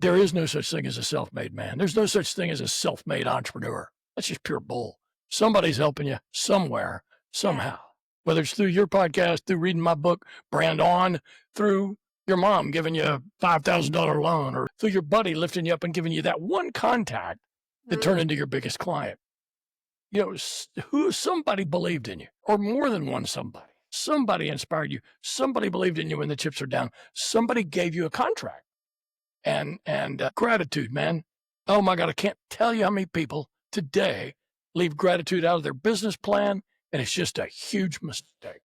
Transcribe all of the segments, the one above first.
There is no such thing as a self-made man. There's no such thing as a self-made entrepreneur. That's just pure bull. Somebody's helping you somewhere, somehow, whether it's through your podcast, through reading my book, Brand On, through your mom giving you a $5,000 loan, or through your buddy lifting you up and giving you that one contact that turned into your biggest client. Somebody believed in you, or more than one somebody. Somebody inspired you. Somebody believed in you when the chips are down. Somebody gave you a contract. And gratitude, man. Oh my God, I can't tell you how many people today leave gratitude out of their business plan, and it's just a huge mistake.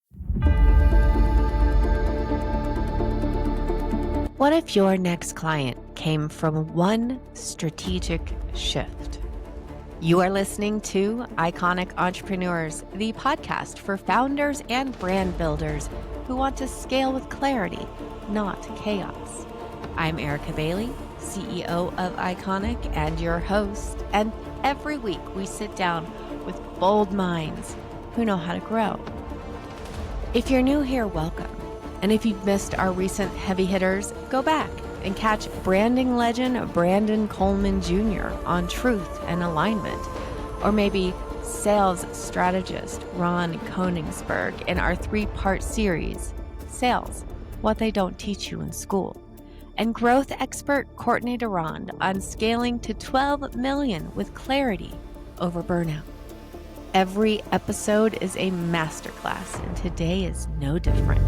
What if your next client came from one strategic shift? You are listening to Iconic Entrepreneurs, the podcast for founders and brand builders who want to scale with clarity, not chaos. I'm Erica Bailey, CEO of Iconic and your host, and every week we sit down with bold minds who know how to grow. If you're new here, welcome. And if you've missed our recent heavy hitters, go back and catch branding legend Brandon Coleman Jr. on truth and alignment, or maybe sales strategist Ron Koningsberg in our 3-part series, Sales, What They Don't Teach You in School, and growth expert Courtney Durand on scaling to 12 million with clarity over burnout. Every episode is a masterclass, and today is no different.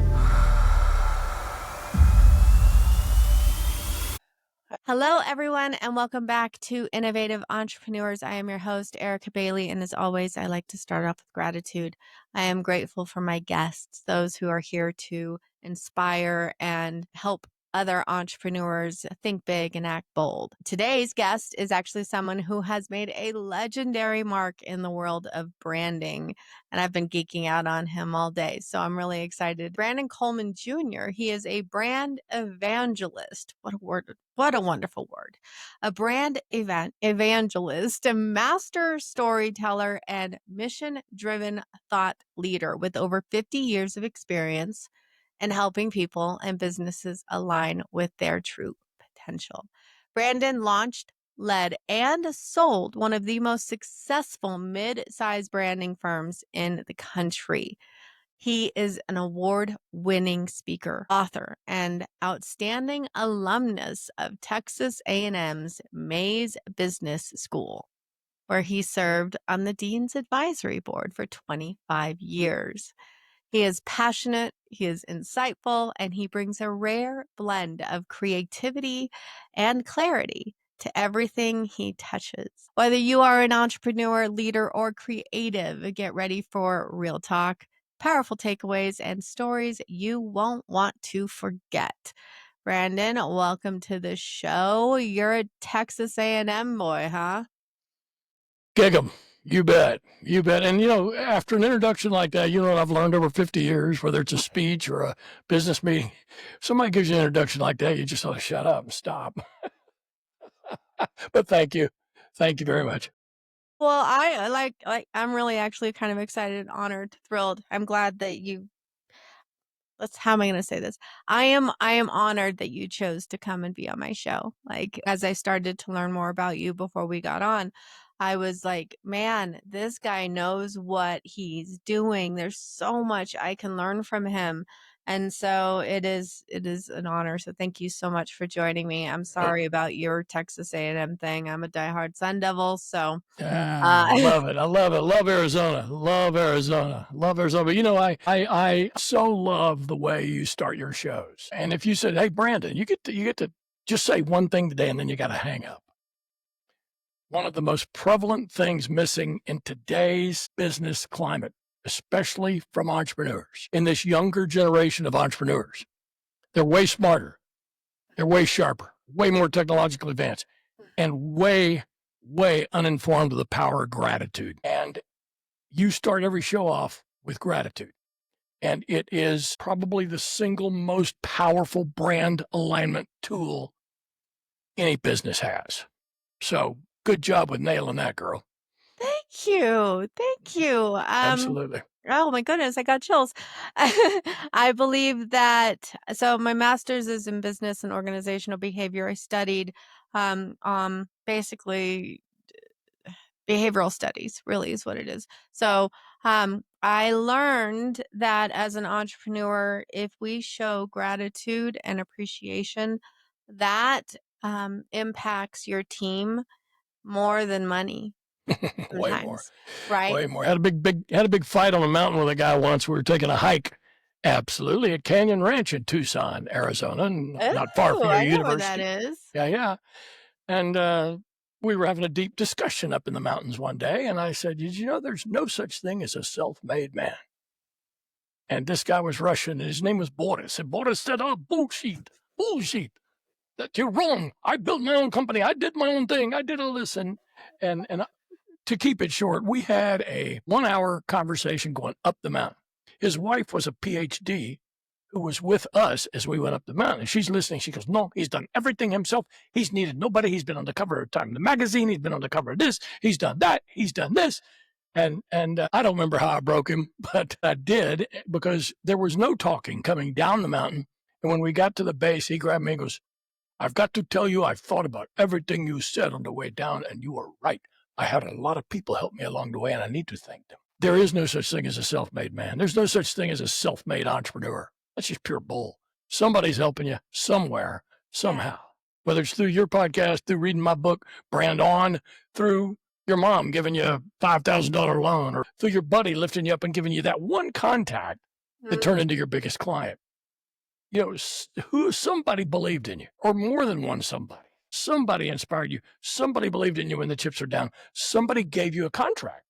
Hello, everyone, and welcome back to Innovative Entrepreneurs. I am your host, Erica Bailey, and as always, I like to start off with gratitude. I am grateful for my guests, those who are here to inspire and help other entrepreneurs think big and act bold. Today's guest is actually someone who has made a legendary mark in the world of branding, and I've been geeking out on him all day, so I'm really excited. Brandon Coleman Jr., he is a brand evangelist. What a word. What a wonderful word. A brand evangelist, a master storyteller, and mission-driven thought leader with over 50 years of experience and helping people and businesses align with their true potential. Brandon launched, led, and sold one of the most successful mid-size branding firms in the country. He is an award-winning speaker, author, and outstanding alumnus of Texas A&M's Mays Business School, where he served on the Dean's Advisory Board for 25 years. He is passionate, he is insightful, and he brings a rare blend of creativity and clarity to everything he touches. Whether you are an entrepreneur, leader, or creative, get ready for real talk, powerful takeaways, and stories you won't want to forget. Brandon, welcome to the show. You're a Texas A&M boy, huh? Gig 'em. You bet. You bet. And, after an introduction like that, what I've learned over 50 years, whether it's a speech or a business meeting, somebody gives you an introduction like that, you just ought to shut up and stop. But thank you. Thank you very much. Well, I'm really actually kind of excited, honored, thrilled. I'm glad that how am I going to say this? I am honored that you chose to come and be on my show. Like, as I started to learn more about you before we got on, I was like, man, this guy knows what he's doing. There's so much I can learn from him. And so it is an honor. So thank you so much for joining me. I'm sorry about your Texas A&M thing. I'm a diehard Sun Devil. So I love it. I love it. Love Arizona. Love Arizona. Love Arizona. But I so love the way you start your shows. And if you said, hey, Brandon, you get to just say one thing today and then you got to hang up. One of the most prevalent things missing in today's business climate, especially from entrepreneurs, in this younger generation of entrepreneurs, they're way smarter, they're way sharper, way more technologically advanced, and way, way uninformed of the power of gratitude. And you start every show off with gratitude. And it is probably the single most powerful brand alignment tool any business has. So good job with nailing that, girl. Thank you. Thank you. Absolutely. Oh my goodness, I got chills. I believe that, so my master's is in business and organizational behavior. I studied basically behavioral studies, really is what it is. So I learned that as an entrepreneur, if we show gratitude and appreciation, that impacts your team more than money Way more. sometimes, right? Way more. Had a big fight on a mountain with a guy once. We were taking a hike. Absolutely. At Canyon Ranch in Tucson, Arizona, not far Oh, from your I know where that university. is. Yeah. And we were having a deep discussion up in the mountains one day. And I said, did you know there's no such thing as a self-made man? And this guy was Russian, and his name was Boris. And Boris said, oh, bullshit. That you're wrong. I built my own company. I did my own thing. I did all this. And to keep it short, we had a 1-hour conversation going up the mountain. His wife was a PhD who was with us as we went up the mountain. And she's listening. She goes, no, he's done everything himself. He's needed nobody. He's been on the cover of Time, the magazine. He's been on the cover of this. He's done that. He's done this. And I don't remember how I broke him, but I did, because there was no talking coming down the mountain. And when we got to the base, he grabbed me and goes, I've got to tell you, I've thought about everything you said on the way down, and you were right. I had a lot of people help me along the way, and I need to thank them. There is no such thing as a self-made man. There's no such thing as a self-made entrepreneur. That's just pure bull. Somebody's helping you somewhere, somehow, whether it's through your podcast, through reading my book, Brand On, through your mom giving you a $5,000 loan, or through your buddy lifting you up and giving you that one contact that turned into your biggest client. Somebody believed in you, or more than one somebody. Somebody inspired you. Somebody believed in you when the chips are down. Somebody gave you a contract.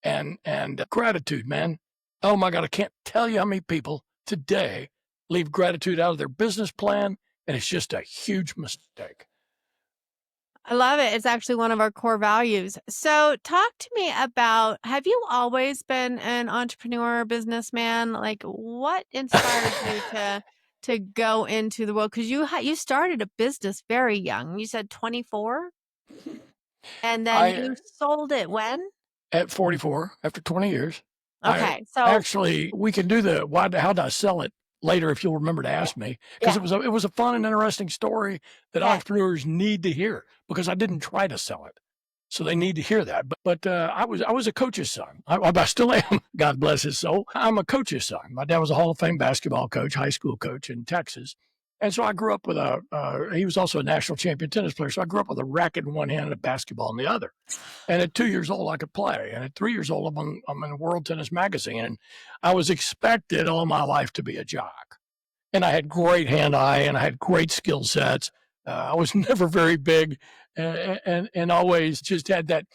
And gratitude, man. Oh my God, I can't tell you how many people today leave gratitude out of their business plan, and it's just a huge mistake. I love it. It's actually one of our core values. So talk to me about, have you always been an entrepreneur, businessman? Like, what inspired you to go into the world? Because you started a business very young. You said 24? And then you sold it when? At 44, after 20 years. Okay, so actually, we can do how did I sell it later if you'll remember to ask me, because it was a fun and interesting story that entrepreneurs need to hear, because I didn't try to sell it. So they need to hear that. But I was a coach's son. I still am. God bless his soul. I'm a coach's son. My dad was a Hall of Fame basketball coach, high school coach in Texas. And so I grew up with he was also a national champion tennis player. So I grew up with a racket in one hand and a basketball in the other. And at 2 years old, I could play. And at 3 years old, I'm in World Tennis Magazine. And I was expected all my life to be a jock. And I had great hand-eye, and I had great skill sets. I was never very big, and always just had that,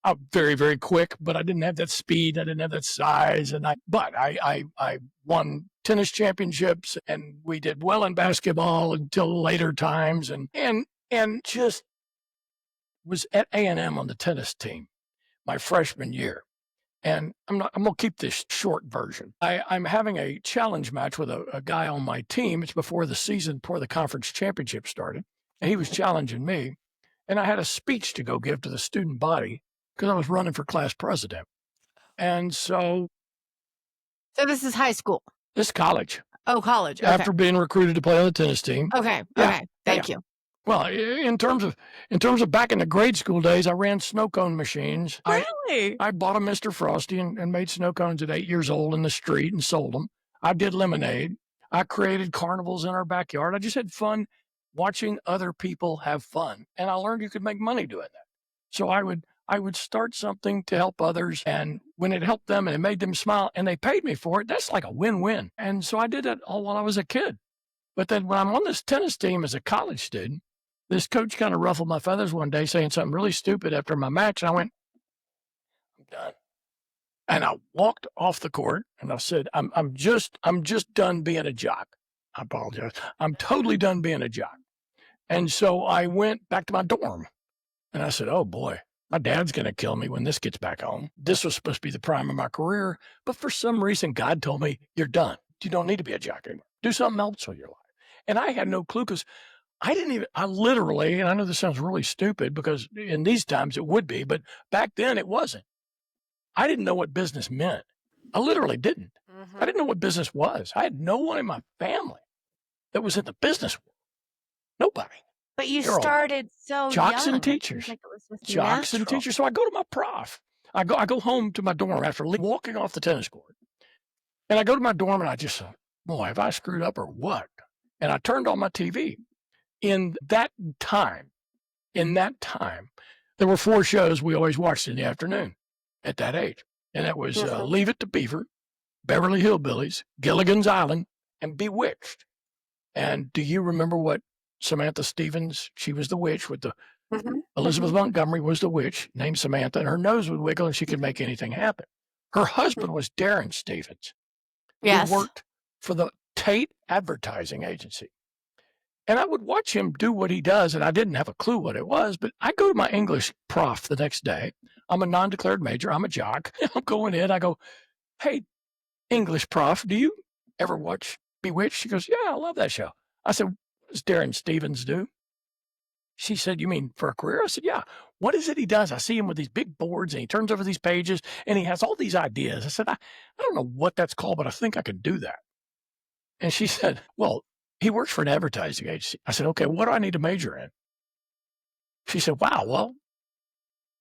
I'm very, very quick, but I didn't have that speed. I didn't have that size. But I won tennis championships, and we did well in basketball until later times, and just was at A&M on the tennis team my freshman year. And I'm going to keep this short version. I'm having a challenge match with a guy on my team. It's before the conference championship started. And he was challenging me. And I had a speech to go give to the student body because I was running for class president. And so this is high school? This is college. Oh, college. Okay. After being recruited to play on the tennis team. Okay. Okay. Thank you. Well, in terms of back in the grade school days, I ran snow cone machines. Really? I bought a Mr. Frosty and made snow cones at 8 years old in the street and sold them. I did lemonade. I created carnivals in our backyard. I just had fun watching other people have fun. And I learned you could make money doing that. So I would start something to help others. And when it helped them and it made them smile and they paid me for it, that's like a win-win. And so I did that all while I was a kid. But then when I'm on this tennis team as a college student, this coach kind of ruffled my feathers one day saying something really stupid after my match. And I went, I'm done. And I walked off the court and I said, I'm just done being a jock. I apologize. I'm totally done being a jock. And so I went back to my dorm and I said, oh boy, my dad's going to kill me when this gets back home. This was supposed to be the prime of my career. But for some reason, God told me, you're done. You don't need to be a jock anymore. Do something else with your life. And I had no clue because I literally, and I know this sounds really stupid because in these times it would be, but back then it wasn't. I didn't know what business meant. I literally didn't. Mm-hmm. I didn't know what business was. I had no one in my family that was in the business world. Nobody. But you They're all started so jocks young. and It seems teachers. like it was just Jocks and natural. teachers. So I go to my prof. I go home to my dorm after walking off the tennis court. And I go to my dorm and I just thought, boy, have I screwed up or what? And I turned on my TV. In that time, there were 4 shows we always watched in the afternoon at that age. And that was Leave It to Beaver, Beverly Hillbillies, Gilligan's Island, and Bewitched. And do you remember what Samantha Stevens, she was the witch with the Elizabeth Montgomery was the witch named Samantha, and her nose would wiggle and she could make anything happen. Her husband was Darren Stevens, Yes. who worked for the Tate advertising agency. And I would watch him do what he does, and I didn't have a clue what it was, but I go to my English prof the next day. I'm a non-declared major. I'm a jock. I'm going in. I go, hey, English prof, do you ever watch Bewitched? She goes, yeah, I love that show. I said, what does Darren Stevens do? She said, you mean for a career? I said, yeah. What is it he does? I see him with these big boards and he turns over these pages and he has all these ideas. I said, I don't know what that's called, but I think I could do that. And she said, well, he works for an advertising agency. I said, okay, what do I need to major in? She said, wow, well,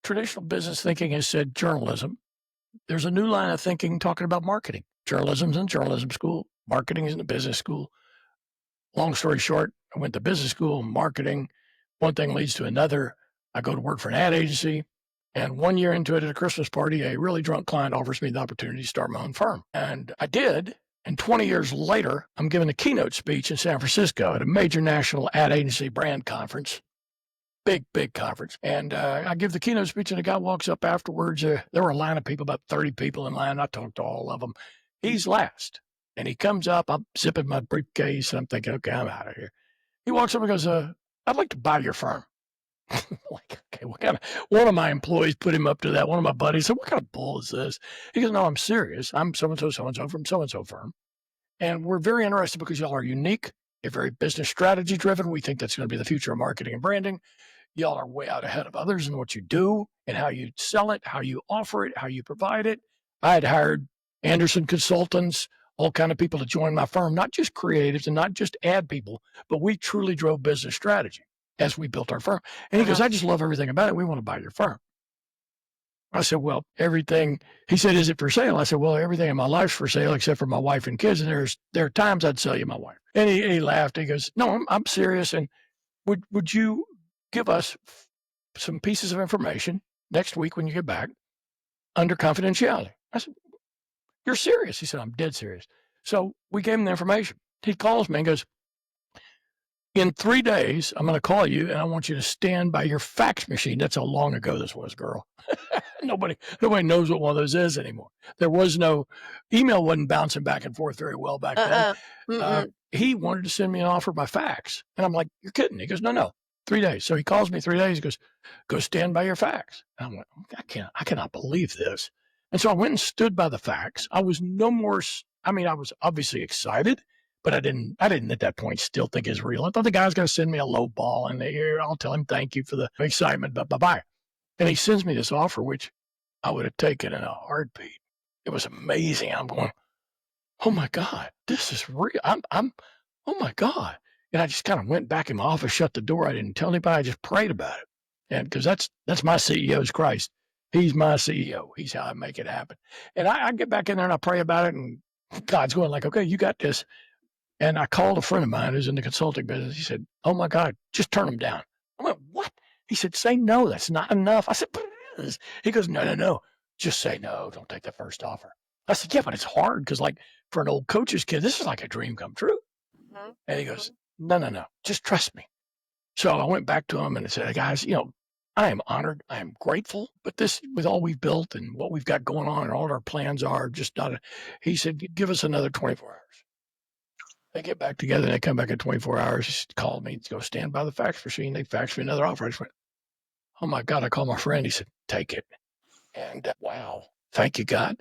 traditional business thinking has said journalism. There's a new line of thinking talking about marketing. Journalism's in journalism school. Marketing is in the business school. Long story short, I went to business school, marketing. One thing leads to another. I go to work for an ad agency. And 1 year into it at a Christmas party, a really drunk client offers me the opportunity to start my own firm. And I did. And 20 years later, I'm giving a keynote speech in San Francisco at a major national ad agency brand conference. Big conference. And I give the keynote speech and the guy walks up afterwards. There were a line of people, about 30 people in line. I talked to all of them. He's last. And he comes up, I'm zipping my briefcase, and I'm thinking, okay, I'm out of here. He walks up and goes, I'd like to buy your firm. Like, okay, what kind of, one of my employees put him up to that. One of my buddies said, what kind of bull is this? He goes, no, I'm serious. I'm so-and-so from so-and-so firm. And we're very interested because y'all are unique. You're very business strategy driven. We think that's going to be the future of marketing and branding. Y'all are way out ahead of others in what you do and how you sell it, how you offer it, how you provide it. I had hired Anderson consultants, all kind of people to join my firm, not just creatives and not just ad people, but we truly drove business strategy as we built our firm. And he goes, I just love everything about it. We want to buy your firm. I said, well, everything. He said, is it for sale? I said, well, everything in my life's for sale except for my wife and kids. And there are times I'd sell you my wife. And he laughed. He goes, no, I'm serious. And would you give us some pieces of information next week when you get back under confidentiality? I said, you're serious? He said, I'm dead serious. So we gave him the information. He calls me and goes, in 3 days, I'm going to call you and I want you to stand by your fax machine. That's how long ago this was, girl. Nobody knows what one of those is anymore. There was no email, wasn't bouncing back and forth very well back then. He wanted to send me an offer by fax. And I'm like, you're kidding. He goes, no, 3 days. So he calls me 3 days. He goes, go stand by your fax. And I'm like, I cannot believe this. And so I went and stood by the fax. I was I was obviously excited, but I didn't at that point still think it's real. I thought the guy's going to send me a low ball in the ear. I'll tell him thank you for the excitement, but bye-bye. And he sends me this offer, which I would have taken in a heartbeat. It was amazing. I'm going, oh my God, this is real. Oh my God. And I just kind of went back in my office, shut the door. I didn't tell anybody. I just prayed about it. And because that's my CEO's Christ. He's my CEO. He's how I make it happen. And I get back in there and I pray about it. And God's going like, okay, you got this. And I called a friend of mine who's in the consulting business. He said, oh my God, just turn them down. I went, what? He said, say no, that's not enough. I said, but it is. He goes, no, just say no. Don't take the first offer. I said, yeah, but it's hard because like for an old coach's kid, this is like a dream come true. And he goes, no, just trust me. So I went back to him and I said, hey, guys, I am honored. I am grateful. But this, with all we've built and what we've got going on and all our plans are just not, he said, give us another 24 hours. They get back together and they come back in 24 hours. He called me to go stand by the fax machine. They faxed me another offer. I just went, oh my God, I called my friend. He said, take it. And wow, thank you, God.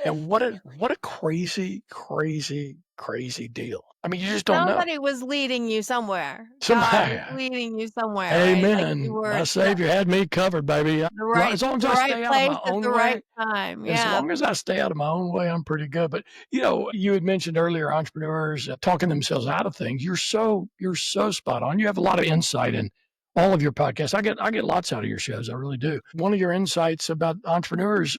And what a crazy, crazy, crazy deal. I mean, you just don't know. Somebody was leading you somewhere. God was Somehow, leading you somewhere, right? Like you amen. were My Savior had me covered, baby. As long as the I right stay out of place my at own the right way, time. as Yeah. long as I stay out of my own way, I'm pretty good. But you had mentioned earlier entrepreneurs talking themselves out of things. You're so spot on. You have a lot of insight in all of your podcasts. I get lots out of your shows. I really do. One of your insights about entrepreneurs,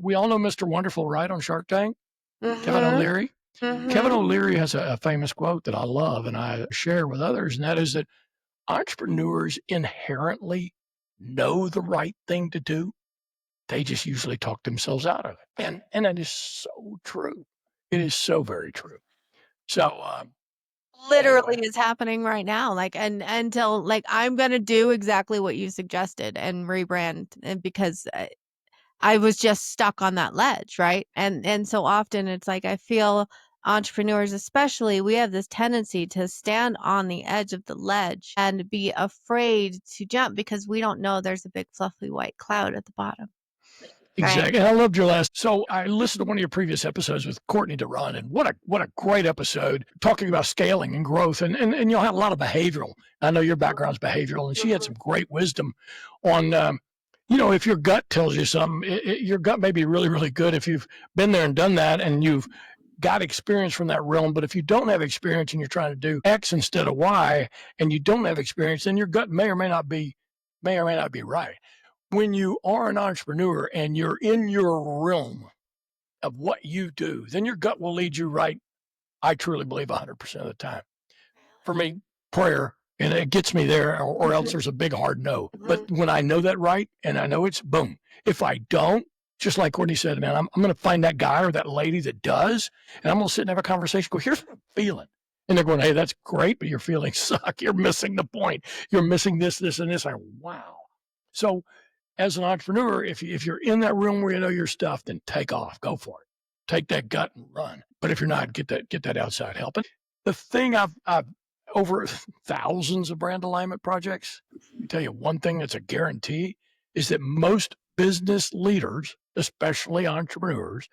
we all know Mr. Wonderful, right, on Shark Tank, Kevin Mm-hmm. O'Leary. Kevin Mm-hmm. O'Leary has a famous quote that I love and I share with others, and that is that entrepreneurs inherently know the right thing to do. They just usually talk themselves out of it. And that is so true. It is so very true. So, Literally anyway, is happening right now. Like, and until like I'm gonna do exactly what you suggested and rebrand, and because I was just stuck on that ledge, right? And so often it's like I feel entrepreneurs especially, we have this tendency to stand on the edge of the ledge and be afraid to jump because we don't know there's a big fluffy white cloud at the bottom, right? exactly. And I loved your last. So I listened to one of your previous episodes with Courtney DeRun, and what a great episode talking about scaling and growth. And you'll have a lot of behavioral. I know your background's behavioral, and she had some great wisdom on, if your gut tells you something, your gut may be really, really good if you've been there and done that and you've got experience from that realm. But if you don't have experience and you're trying to do X instead of Y and you don't have experience, then your gut may or may not be right. When you are an entrepreneur and you're in your realm of what you do, then your gut will lead you right. I truly believe 100% of the time. For me, prayer, and it gets me there, or else there's a big hard no. But when I know that right, and I know it's boom. If I don't, just like Courtney said, man, I'm going to find that guy or that lady that does, and I'm going to sit and have a conversation. Go, here's what I'm feeling. And they're going, hey, that's great, but your feelings suck. You're missing the point. You're missing this, this, and this. Wow. So as an entrepreneur, if you're in that room where you know your stuff, then take off, go for it. Take that gut and run. But if you're not, get that outside help. And the thing I've over thousands of brand alignment projects, I tell you one thing that's a guarantee is that most business leaders, especially entrepreneurs,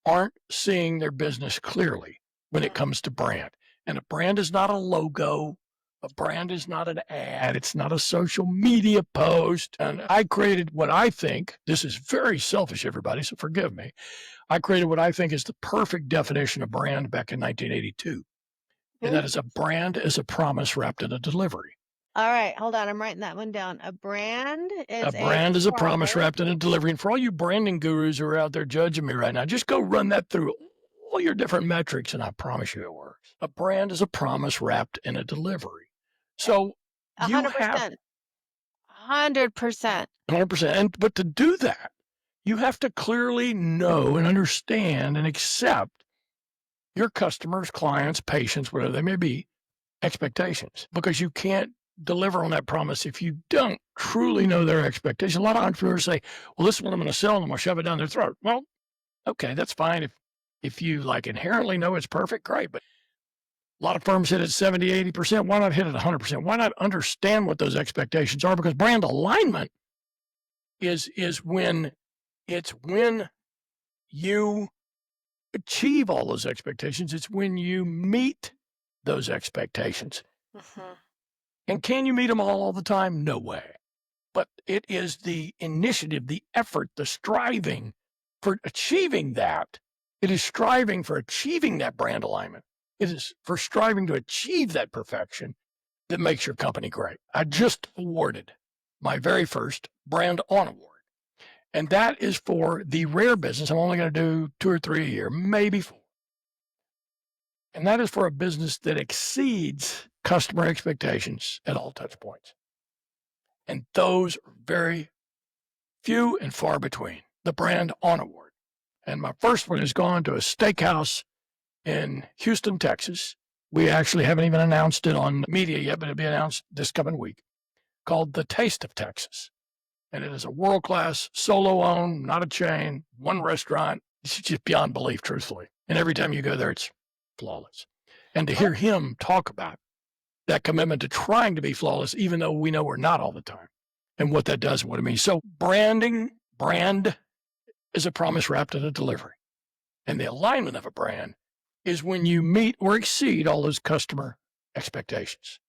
aren't seeing their business clearly when it comes to brand. And a brand is not a logo. A brand is not an ad. It's not a social media post. And I created what I think, this is very selfish, everybody, so forgive me. I created what I think is the perfect definition of brand back in 1982. And that is a brand is a promise wrapped in a delivery. All right, hold on. I'm writing that one down. A brand is a promise wrapped in a delivery. And for all you branding gurus who are out there judging me right now, just go run that through all your different metrics, and I promise you it works. A brand is a promise wrapped in a delivery. So you 100%. have 100%. 100%. But to do that, you have to clearly know and understand and accept your customers, clients, patients, whatever they may be, expectations, because you can't deliver on that promise if you don't truly know their expectations. A lot of entrepreneurs say, well, this is what I'm going to sell, and I'm going to shove it down their throat. Well, okay, that's fine. If you like inherently know it's perfect, great. But a lot of firms hit it 70, 80%. Why not hit it 100%? Why not understand what those expectations are? Because brand alignment is when you achieve all those expectations. It's when you meet those expectations. Mm-hmm. And can you meet them all the time? No way. But it is the initiative, the effort, the striving for achieving that. It is striving for achieving that brand alignment. It is for striving to achieve that perfection that makes your company great. I just awarded my very first Brand On Award. And that is for the rare business. I'm only going to do 2 or 3 a year, maybe 4. And that is for a business that exceeds customer expectations at all touch points. And those are very few and far between. The Brand On Award. And my first one has gone to a steakhouse in Houston, Texas. We actually haven't even announced it on media yet, but it'll be announced this coming week, called The Taste of Texas. And it is a world-class, solo-owned, not a chain, one restaurant. It's just beyond belief, truthfully. And every time you go there, it's flawless. And to hear him talk about that commitment to trying to be flawless, even though we know we're not all the time, and what that does and what it means. So brand is a promise wrapped in a delivery. and the alignment of a brand is when you meet or exceed all those customer expectations.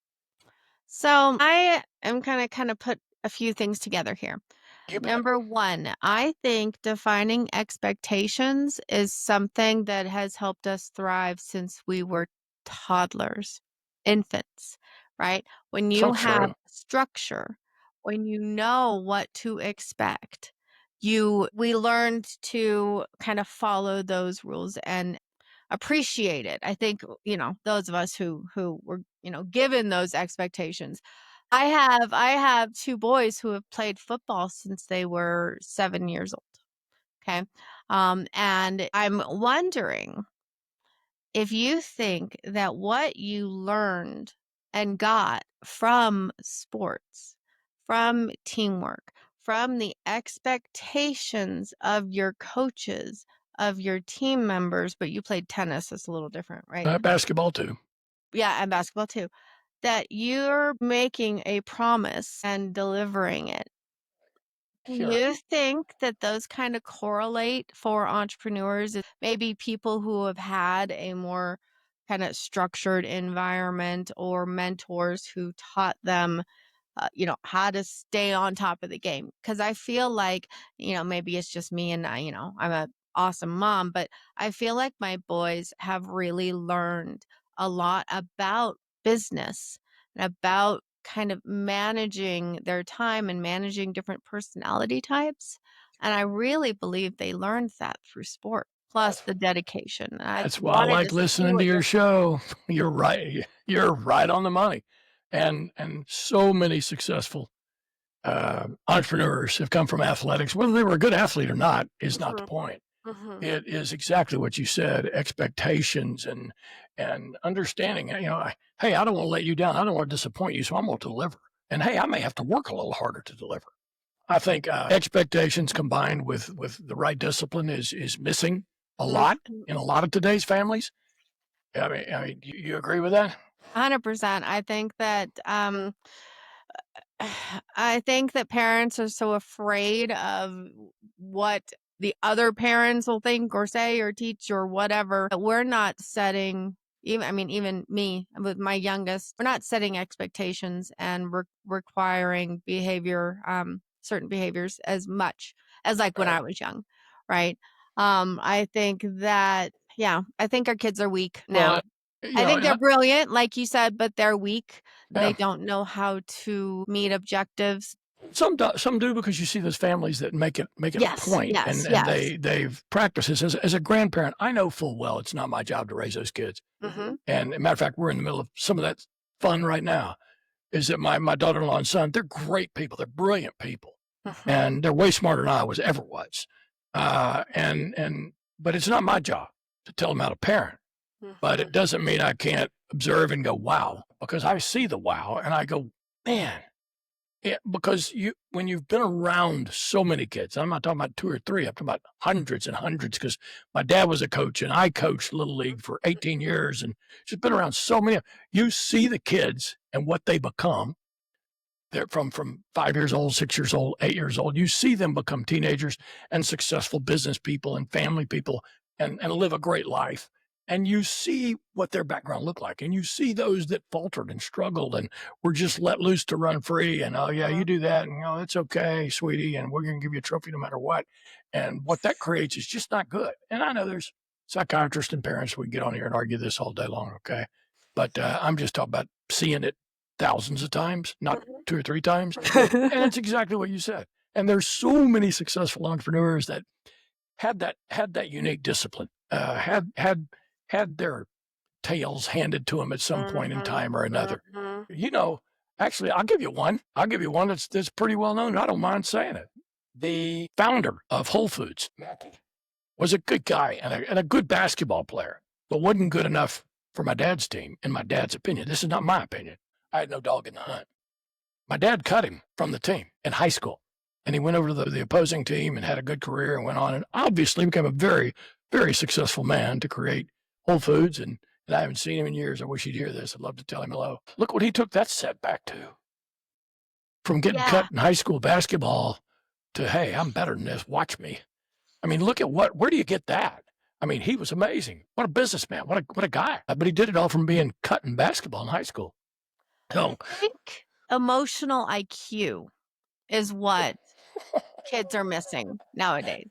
So I am kind of put a few things together here. You bet. Number one, I think defining expectations is something that has helped us thrive since we were toddlers, infants, right? When So you have true. structure, when you know what to expect, we learned to kind of follow those rules and appreciate it. I think, those of us who were, given those expectations. I have two boys who have played football since they were 7 years old. Okay. And I'm wondering if you think that what you learned and got from sports, from teamwork, from the expectations of your coaches, of your team members, but you played tennis, it's a little different, right? Basketball too. Yeah, and basketball too. That you're making a promise and delivering it. Do Sure. you think that those kind of correlate for entrepreneurs? Maybe people who have had a more kind of structured environment or mentors who taught them how to stay on top of the game. Because I feel like, maybe it's just me and I'm a awesome mom, but I feel like my boys have really learned a lot about business and about kind of managing their time and managing different personality types. And I really believe they learned that through sport, plus That's, the dedication. I that's why I wanted to like see listening to what your your show. You're right. You're right on the money. And so many successful entrepreneurs have come from athletics. Whether they were a good athlete or not is not the Mhm, point. mhm. It is exactly what you said: expectations and understanding. Hey, I don't want to let you down. I don't want to disappoint you, so I'm going to deliver. And hey, I may have to work a little harder to deliver. I think expectations combined with the right discipline is missing a lot Mhm. in a lot of today's families. I mean, you agree with that? 100%. I think that parents are so afraid of what the other parents will think or say or teach or whatever, that we're not setting, even me with my youngest, we're not setting expectations and requiring certain behaviors as much as like when Right. I was young, right? I think that, yeah, I think our kids are weak Well, now. I think and they're brilliant, like you said, but they're weak. They yeah, don't know how to meet objectives. some do because you see those families that make it a Yes, point, yes, and yes. they've practiced this as a grandparent. I know full well it's not my job to raise those kids. Mhm, And as a matter of fact, we're in the middle of some of that fun right now. Is that my daughter-in-law and son? They're great people. They're brilliant people, mhm, and they're way smarter than I ever was. But it's not my job to tell them how to parent. But it mhm, doesn't mean I can't observe and go wow, because I see the wow and I go, man. Yeah, because when you've been around so many kids, I'm not talking about two or three, I'm talking about hundreds and hundreds. Because my dad was a coach and I coached Little League for 18 years and just been around so many. You see the kids and what they become. They're from 5 years old, 6 years old, 8 years old. You see them become teenagers and successful business people and family people and live a great life. And you see what their background looked like. And you see those that faltered and struggled and were just let loose to run free. And oh, yeah, you mhm. do that. And it's okay, sweetie. And we're going to give you a trophy no matter what. And what that creates is just not good. And I know there's psychiatrists and parents. We can get on here and argue this all day long. Okay. But I'm just talking about seeing it thousands of times, not two or three times. And it's exactly what you said. And there's so many successful entrepreneurs that had that unique discipline, had their tails handed to them at some point in Mhm, time or another. mhm. You know, actually, I'll give you one. I'll give you one that's pretty well known. I don't mind saying it. The founder of Whole Foods was a good guy and a good basketball player, but wasn't good enough for my dad's team, in my dad's opinion. This is not my opinion. I had no dog in the hunt. My dad cut him from the team in high school, and he went over to the opposing team and had a good career and went on and obviously became a very, very successful man to create Whole Foods. And I haven't seen him in years. I wish he'd hear this. I'd love to tell him hello. Look what he took that setback to, from getting Yeah. cut in high school basketball to, hey, I'm better than this. Watch me. I mean, look at where do you get that? I mean, he was amazing. What a businessman. What a guy. But he did it all from being cut in basketball in high school. So I think emotional IQ is what kids are missing nowadays.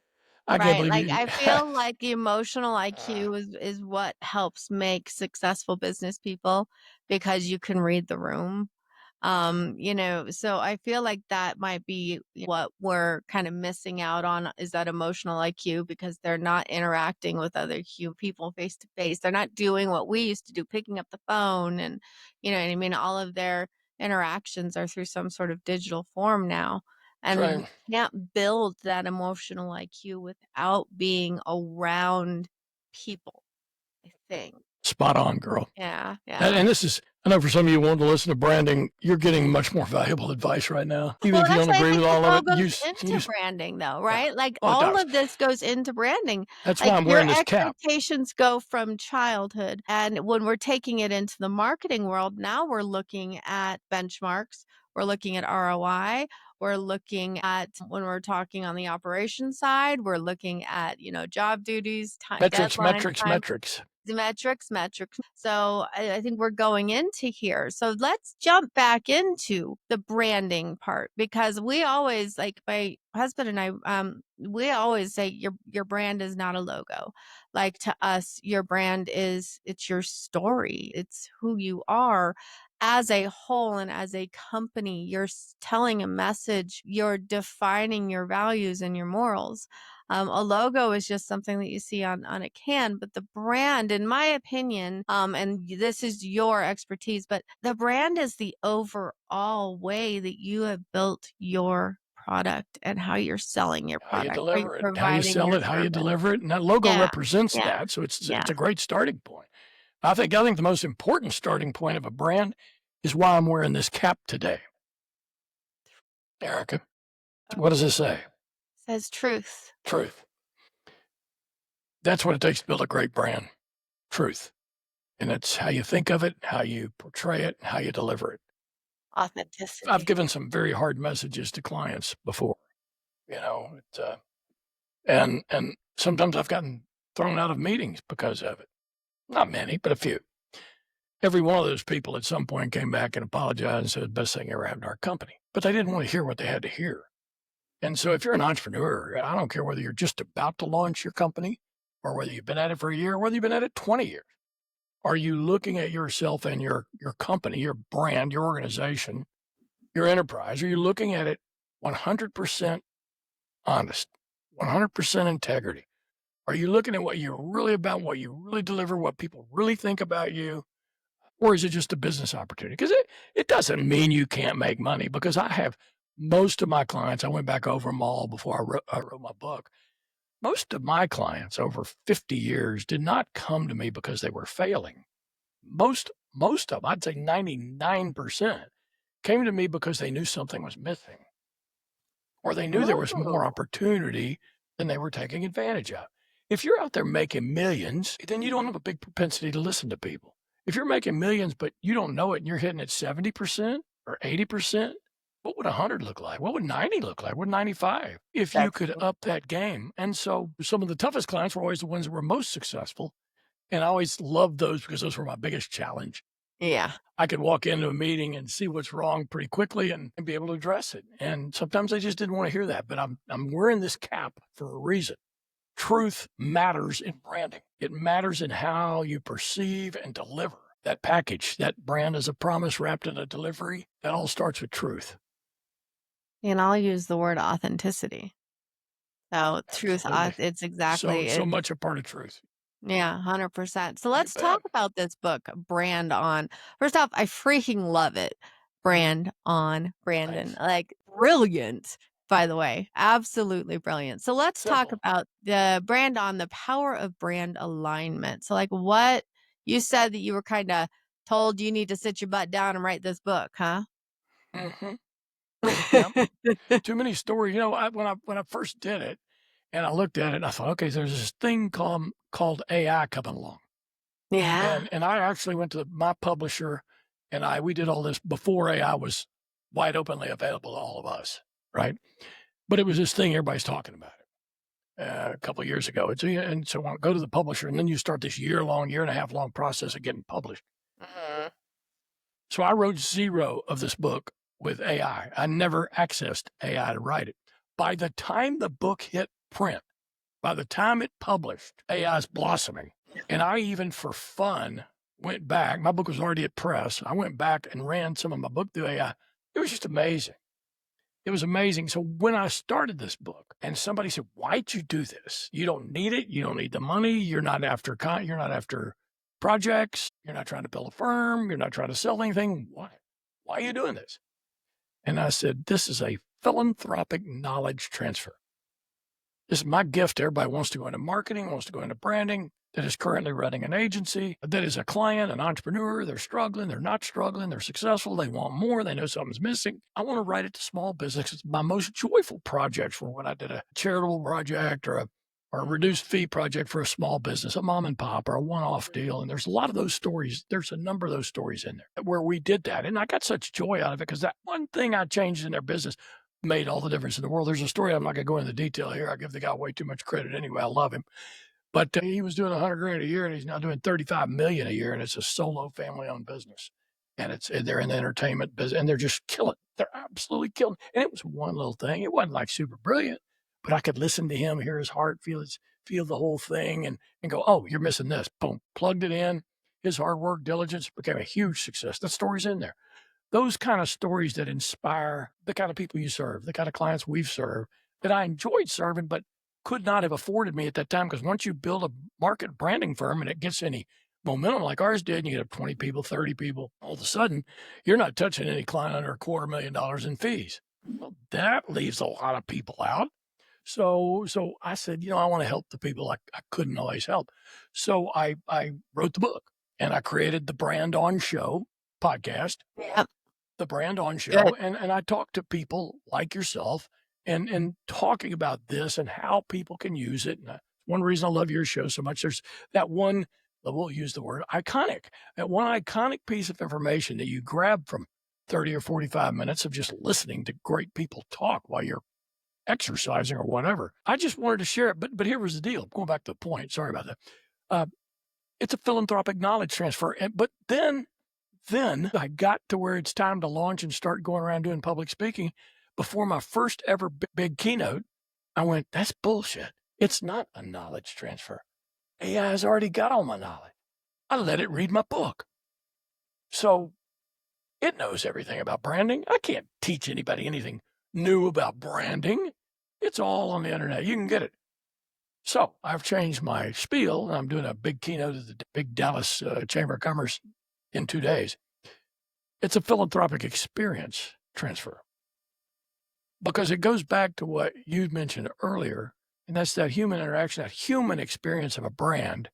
I can't Right? believe Like, you. I feel like the emotional IQ is what helps make successful business people because you can read the room. So I feel like that might be what we're kind of missing out on is that emotional IQ because they're not interacting with other people face to face. They're not doing what we used to do, picking up the phone and you know what I mean? All of their interactions are through some sort of digital form now. And you Right. can't build that emotional IQ without being around people, I think. Spot on, girl. Yeah, And, yeah. and this is, I know for some of you who want to listen to branding, you're getting much more valuable advice right now. Even Well, if you that's don't why I agree think with this all of all it, goes into use branding though, yeah. right? Like Oh, it all does. of this goes into branding. That's Like why I'm your wearing this cap. expectations go from childhood. And when we're taking it into the marketing world, now we're looking at benchmarks, we're looking at ROI, we're looking at when we're talking on the operations side, we're looking at, job duties, Metrics, deadline metrics, time. metrics. The metrics. So I think we're going into here. So let's jump back into the branding part because we always, like my husband and I, we always say your brand is not a logo. Like to us, your brand it's your story. It's who you are as a whole and as a company. You're telling a message. You're defining your values and your morals. A logo is just something that you see on a can, but the brand, in my opinion, and this is your expertise, but the brand is the overall way that you have built your product and how you're selling your How you product, how you're deliver it, how you providing sell your it, how you service. deliver it. And that logo Yeah, represents yeah, that. So it's yeah. a great starting point. I think the most important starting point of a brand is why I'm wearing this cap today. Erica, what does it say? Says truth, Truth. That's what it takes to build a great brand. Truth. And it's how you think of it, how you portray it, how you deliver it. I've authenticity. given some very hard messages to clients before, and sometimes I've gotten thrown out of meetings because of it. Not many, but a few. Every one of those people at some point came back and apologized and said the best thing ever happened to our company. But they didn't want to hear what they had to hear. And so if you're an entrepreneur, I don't care whether you're just about to launch your company or whether you've been at it for a year or whether you've been at it 20 years. Are you looking at yourself and your company, your brand, your organization, your enterprise? Are you looking at it 100% honest, 100% integrity? Are you looking at what you're really about, what you really deliver, what people really think about you? Or is it just a business opportunity? Because it doesn't mean you can't make money because I have most of my clients, I went back over them all before I wrote my book. Most of my clients over 50 years did not come to me because they were failing. Most of them, I'd say 99%, came to me because they knew something was missing or they knew there was more Ooh. opportunity than they were taking advantage of. If you're out there making millions, then you don't have a big propensity to listen to people. If you're making millions, but you don't know it and you're hitting at 70% or 80%, what would 100 look like? What would 90 look like? What would 95? If you That's could up that game. And so some of the toughest clients were always the ones that were most successful. And I always loved those because those were my biggest challenge. Yeah. I could walk into a meeting and see what's wrong pretty quickly and be able to address it. And sometimes they just didn't want to hear that. But I'm wearing this cap for a reason. Truth matters in branding. It matters in how you perceive and deliver that package. That brand is a promise wrapped in a delivery. That all starts with truth. And I'll use the word authenticity. So truth, Absolutely. it's So exactly so it. much a part of truth. Yeah, 100%. So You let's talk bet. about this book, Brand On. First off, I freaking love it. Brand On, Brandon. Thanks. Like, brilliant, by the way. Absolutely brilliant. So let's talk Simple. about the Brand On, the power of brand alignment. So, like, what you said that you were kind of told you need to sit your butt down and write this book, huh? Hmm. Yep. Too many stories. When I first did it and I looked at it and I thought, okay, there's this thing called AI coming along. Yeah. And I actually went to my publisher and we did all this before AI was wide openly available to all of us, right? But it was this thing everybody's talking about it. a couple of years ago. And so I go to the publisher, and then you start this year and a half long process of getting published. Mhm. So I wrote zero of this book with AI. I never accessed AI to write it. By the time the book hit print, by the time it published, AI is blossoming. And I even, for fun, went back. My book was already at press. I went back and ran some of my book through AI. It was just amazing. It was amazing. So when I started this book and somebody said, "Why'd you do this? You don't need it. You don't need the money. You're not after projects. You're not trying to build a firm. You're not trying to sell anything. Why? Why are you doing this?" And I said, "This is a philanthropic knowledge transfer. This is my gift to everybody who wants to go into marketing, wants to go into branding, that is currently running an agency, that is a client, an entrepreneur. They're struggling, they're not struggling, they're successful, they want more, they know something's missing. I want to write it to small business. It's my most joyful projects were when I did a charitable project or a reduced fee project for a small business, a mom and pop or a one-off deal. And there's a lot of those stories. There's a number of those stories in there where we did that. And I got such joy out of it because that one thing I changed in their business made all the difference in the world. There's a story. I'm not going to go into detail here. I give the guy way too much credit anyway. I love him. But he was doing 100 grand a year and he's now doing 35 million a year. And it's a solo family owned business. And they're in the entertainment business and they're just killing. They're absolutely killing. And it was one little thing. It wasn't like super brilliant, but I could listen to him, hear his heart, feel the whole thing and go, "Oh, you're missing this." Boom, plugged it in. His hard work, diligence became a huge success. The story's in there. Those kind of stories that inspire the kind of people you serve, the kind of clients we've served that I enjoyed serving, but could not have afforded me at that time. Because once you build a market branding firm and it gets any momentum like ours did, and you get up 20 people, 30 people, all of a sudden, you're not touching any client under $250,000 in fees. Well, that leaves a lot of people out. So I said, I want to help the people I couldn't always help. So I wrote the book and I created the Brand On Show podcast. Yep. The Brand On Show. Good. And I talk to people like yourself and talking about this and how people can use it. And one reason I love your show so much, there's that one, we'll use the word iconic, that one iconic piece of information that you grab from 30 or 45 minutes of just listening to great people talk while you're exercising or whatever. I just wanted to share it. But here was the deal. Going back to the point. Sorry about that. It's a philanthropic knowledge transfer. But then I got to where it's time to launch and start going around doing public speaking. Before my first ever big keynote, I went, "That's bullshit. It's not a knowledge transfer. AI has already got all my knowledge. I let it read my book. So it knows everything about branding. I can't teach anybody anything new about branding. It's all on the internet. You can get it." So I've changed my spiel, and I'm doing a big keynote at the big Dallas Chamber of Commerce in 2 days. It's a philanthropic experience transfer because it goes back to what you mentioned earlier, and that's that human interaction, that human experience of a brand,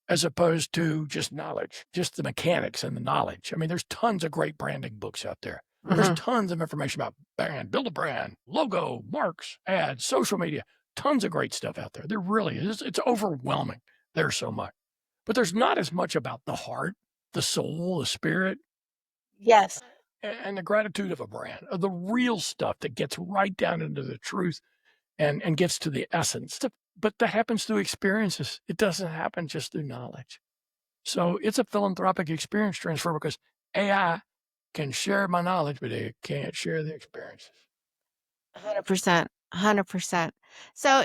as opposed to just knowledge, just the mechanics and the knowledge. I mean, there's tons of great branding books out there. There's tons of information about brand, build a brand, logo, marks, ads, social media, tons of great stuff out there. There really is. It's overwhelming. There's so much. But there's not as much about the heart, the soul, the spirit, Yes. and the gratitude of a brand, of the real stuff that gets right down into the truth and gets to the essence. But that happens through experiences. It doesn't happen just through knowledge. So it's a philanthropic experience transfer because AI can share my knowledge, but it can't share the experiences. 100%. 100%. So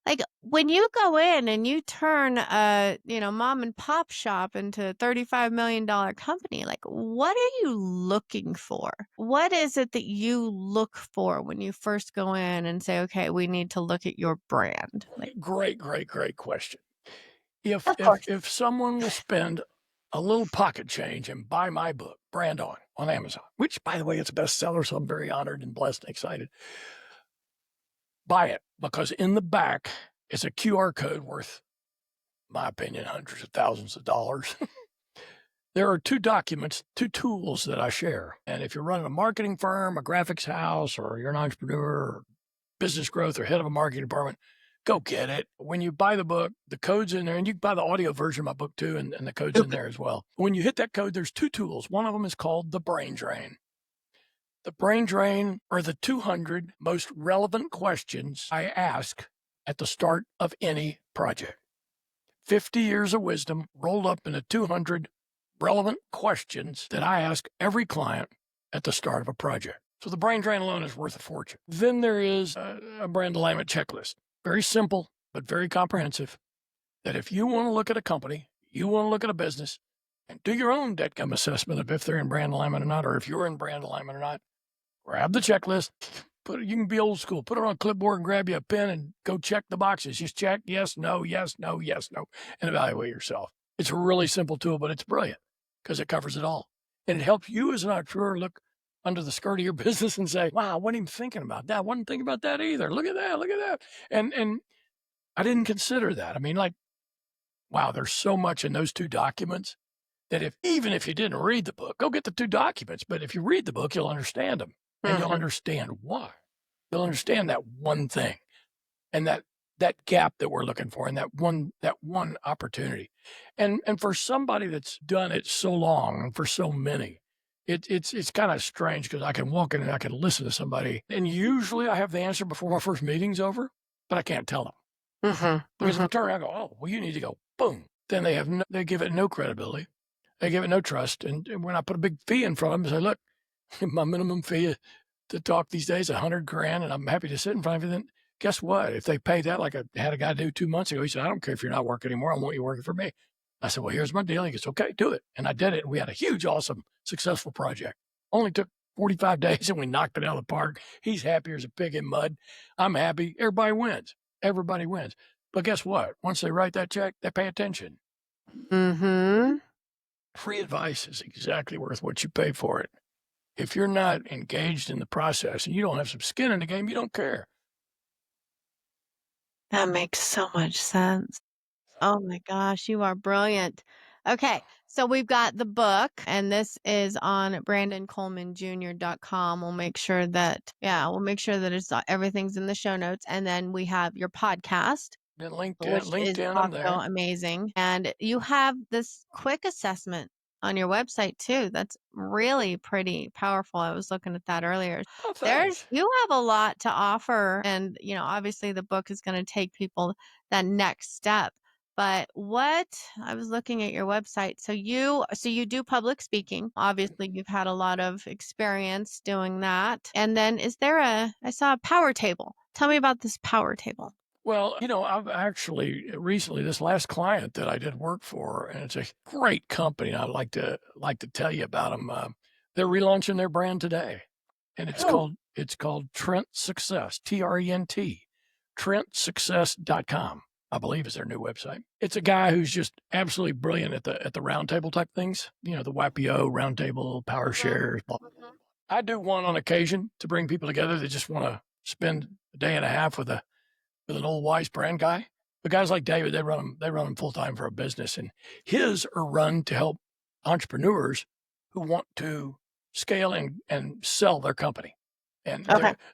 like when you go in and you turn a, mom and pop shop into a $35 million company, like what are you looking for? What is it that you look for when you first go in and say, "Okay, we need to look at your brand"? Like, Great question. If of course. if someone will spend a little pocket change and buy my book, Brand on Amazon, which by the way, it's a bestseller, so I'm very honored and blessed and excited. Buy it because in the back is a QR code worth, my opinion, hundreds of thousands of dollars. There are 2 documents, 2 tools that I share. And if you're running a marketing firm, a graphics house, or you're an entrepreneur, or business growth, or head of a marketing department, go get it. When you buy the book, the code's in there, and you can buy the audio version of my book too, and the code's in there as well. When you hit that code, there's 2 tools. One of them is called the Brain Drain. The Brain Drain are the 200 most relevant questions I ask at the start of any project. 50 years of wisdom rolled up into 200 relevant questions that I ask every client at the start of a project. So the brain drain alone is worth a fortune. Then there is a brand alignment checklist. Very simple, but very comprehensive. That if you want to look at a company, you want to look at a business, and do your own deadgum assessment of if they're in brand alignment or not, or if you're in brand alignment or not, grab the checklist. You can be old school. Put it on a clipboard and grab you a pen and go check the boxes. Just check yes, no, yes, no, yes, no, and evaluate yourself. It's a really simple tool, but it's brilliant because it covers it all. And it helps you as an entrepreneur look under the skirt of your business and say, wow, I wasn't even thinking about that. I wasn't thinking about that either. Look at that. Look at that. And I didn't consider that. I mean, like, wow, there's so much in those 2 documents that even if you didn't read the book, go get the 2 documents. But if you read the book, you'll understand them. And you'll understand why. You'll understand that one thing and that gap that we're looking for and that one opportunity. And for somebody that's done it so long and for so many, it's kind of strange because I can walk in and I can listen to somebody. And usually I have the answer before my first meeting's over, but I can't tell them. Because if I turn around and go, oh, well, you need to go, boom. Then they give it no credibility. They give it no trust. And when I put a big fee in front of them, I say, look, my minimum fee to talk these days, $100,000, and I'm happy to sit in front of you. Then guess what? If they pay that, like I had a guy do 2 months ago, he said, I don't care if you're not working anymore. I want you working for me. I said, well, here's my deal. He goes, okay, do it. And I did it. And we had a huge, awesome, successful project. Only took 45 days and we knocked it out of the park. He's happy as a pig in mud. I'm happy. Everybody wins. Everybody wins. But guess what? Once they write that check, they pay attention. Free advice is exactly worth what you pay for it. If you're not engaged in the process and you don't have some skin in the game, you don't care. That makes so much sense. Oh my gosh, you are brilliant. Okay, so we've got the book, and this is on BrandonColemanJr.com. We'll make sure that, it's everything's in the show notes. And then we have your podcast, Then which LinkedIn, is I'm also there. amazing. And you have this quick assessment on your website too. That's really pretty powerful. I was looking at that earlier. Oh, thanks. You have a lot to offer. And, obviously the book is going to take people that next step. But I was looking at your website. So you do public speaking. Obviously you've had a lot of experience doing that. And then I saw a power table. Tell me about this power table. Well, I've actually recently, this last client that I did work for, and it's a great company. I'd like to tell you about them. They're relaunching their brand today, and it's called Trent Success, TRENT, TrentSuccess.com, I believe is their new website. It's a guy who's just absolutely brilliant at the roundtable type things, the YPO, roundtable, power shares, blah, blah, blah. I do one on occasion to bring people together that just want to spend a day and a half with an old wise brand guy. But guys like David, they run them full time for a business, and his are run to help entrepreneurs who want to scale and sell their company. And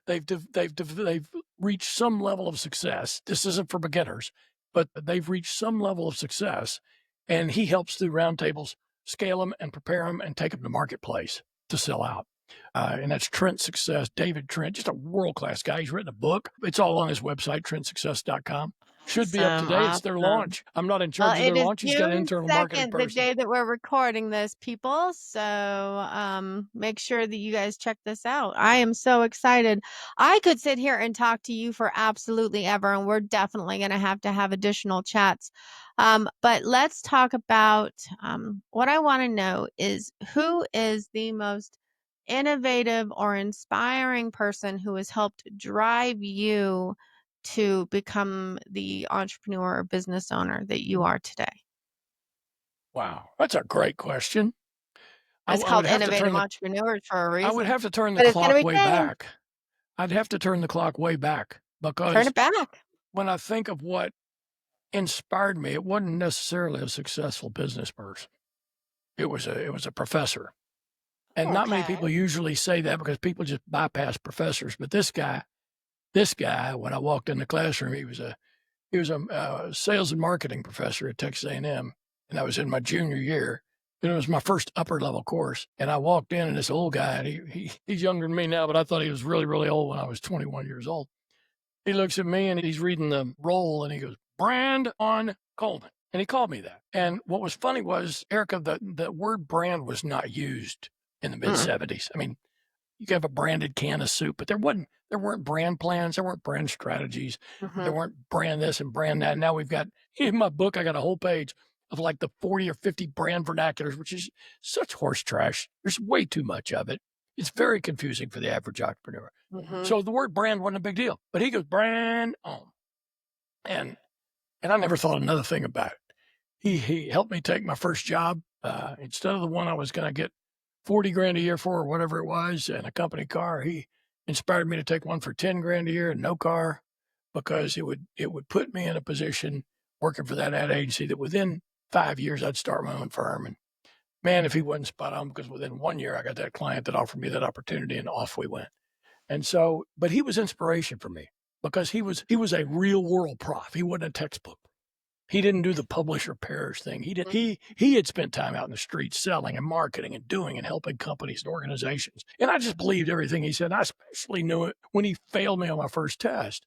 they've reached some level of success. This isn't for beginners, but they've reached some level of success, and he helps through roundtables scale them and prepare them and take them to marketplace to sell out. And that's Trent Success, David Trent, just a world-class guy. He's written a book. It's all on his website, TrentSuccess.com. Should be up to date. It's their launch. I'm not in charge of their launch. He's got an internal marketing person. The day that we're recording this, people. So make sure that you guys check this out. I am so excited. I could sit here and talk to you for absolutely ever, and we're definitely going to have additional chats. But let's talk about what I want to know is who is the most innovative or inspiring person who has helped drive you to become the entrepreneur or business owner that you are today? Wow, that's a great question. It's called Innovative Entrepreneurs for a reason. I would have to turn the clock way back. I'd have to turn the clock way back because turn it back. When I think of what inspired me, it wasn't necessarily a successful business person. It was a professor. And not many people usually say that because people just bypass professors. But this guy, when I walked in the classroom, he was a sales and marketing professor at Texas A&M, and I was in my junior year. And it was my first upper level course. And I walked in, and this old guy, and he's younger than me now, but I thought he was really, really old when I was 21 years old. He looks at me and he's reading the roll and he goes, Brandon Coleman. And he called me that. And what was funny was, Erica, the word brand was not used in the mid-'70s. I mean, you could have a branded can of soup, but there weren't brand plans, there weren't brand strategies, there weren't brand this and brand that. Now we've got, in my book, I got a whole page of like the 40 or 50 brand vernaculars, which is such horse trash. There's way too much of it. It's very confusing for the average entrepreneur. So the word brand wasn't a big deal, but he goes, brand on. And I never thought another thing about it. He helped me take my first job. Instead of the one I was going to get 40 grand a year for, or whatever it was, and a company car, he inspired me to take one for 10 grand a year and no car, because it would put me in a position working for that ad agency that within 5 years I'd start my own firm. And man, if he wasn't spot on, because within 1 year I got that client that offered me that opportunity, and off we went. And so, but he was inspiration for me, because he was a real world prof. He wasn't a textbook. He didn't do the publisher parish thing. He had spent time out in the streets selling and marketing and doing and helping companies and organizations. And I just believed everything he said. I especially knew it when he failed me on my first test,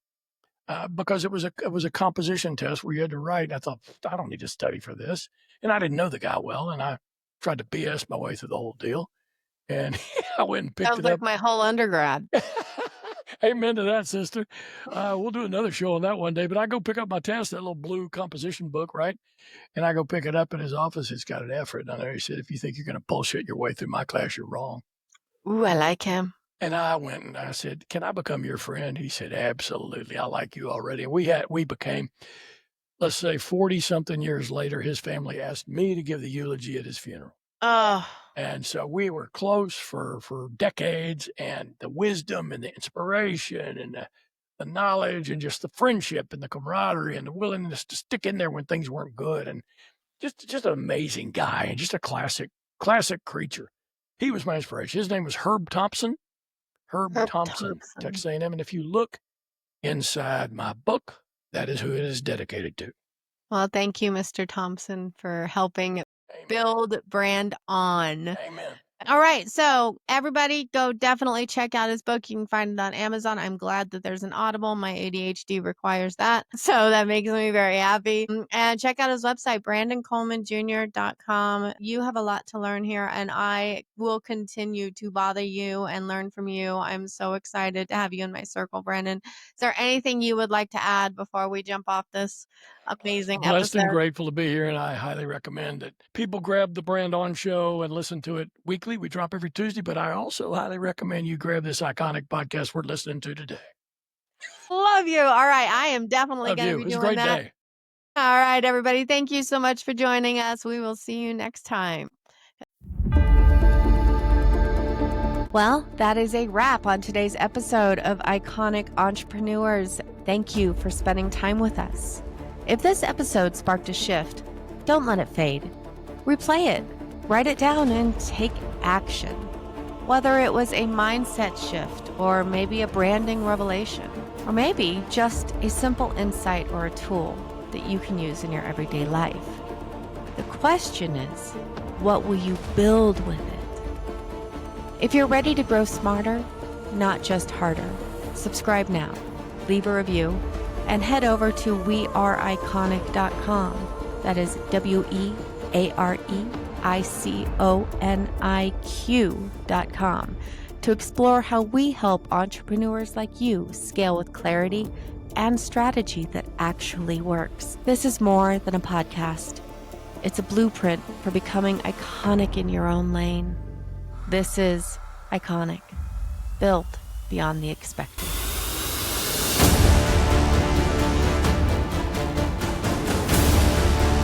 because it was a composition test where you had to write. I thought, I don't need to study for this. And I didn't know the guy well, and I tried to BS my way through the whole deal. And I went and picked Sounds it like up. my whole undergrad. Amen to that, sister. We'll do another show on that one day. But I go pick up my test, that little blue composition book, right? And I go pick it up in his office. It's got an F written on there. He said, if you think you're going to bullshit your way through my class, you're wrong. Ooh, I like him. And I went and I said, can I become your friend? He said, absolutely. I like you already. And we became, let's say 40-something years later, his family asked me to give the eulogy at his funeral. Oh. And so we were close for decades, and the wisdom and the inspiration and the knowledge and just the friendship and the camaraderie and the willingness to stick in there when things weren't good, and just an amazing guy and just a classic creature. He was my inspiration. His name was Herb Thompson. Herb Thompson, Texas A&M. And if you look inside my book, that is who it is dedicated to. Well, thank you, Mr. Thompson, for helping build Brand On. Amen. All right. So everybody go definitely check out his book. You can find it on Amazon. I'm glad that there's an Audible. My ADHD requires that. So that makes me very happy. And check out his website, BrandonColemanJr.com. You have a lot to learn here, and I will continue to bother you and learn from you. I'm so excited to have you in my circle, Brandon. Is there anything you would like to add before we jump off this amazing Blessed episode? and grateful to be here, and I highly recommend that people grab the Brand On show and listen to it weekly. We drop every Tuesday, but I also highly recommend you grab this iconic podcast we're listening to today. Love you. All right. I am definitely Love going to you. be It's a doing great that. day. All right, everybody. Thank you so much for joining us. We will see you next time. Well, that is a wrap on today's episode of Iconic Entrepreneurs. Thank you for spending time with us. If this episode sparked a shift, don't let it fade. Replay it, write it down, and take action. Whether it was a mindset shift, or maybe a branding revelation, or maybe just a simple insight or a tool that you can use in your everyday life. The question is, what will you build with it? If you're ready to grow smarter, not just harder, subscribe now, leave a review, and head over to weareiconic.com. That is weareiconiq.com to explore how we help entrepreneurs like you scale with clarity and strategy that actually works. This is more than a podcast. It's a blueprint for becoming iconic in your own lane. This is Iconic, built beyond the expected.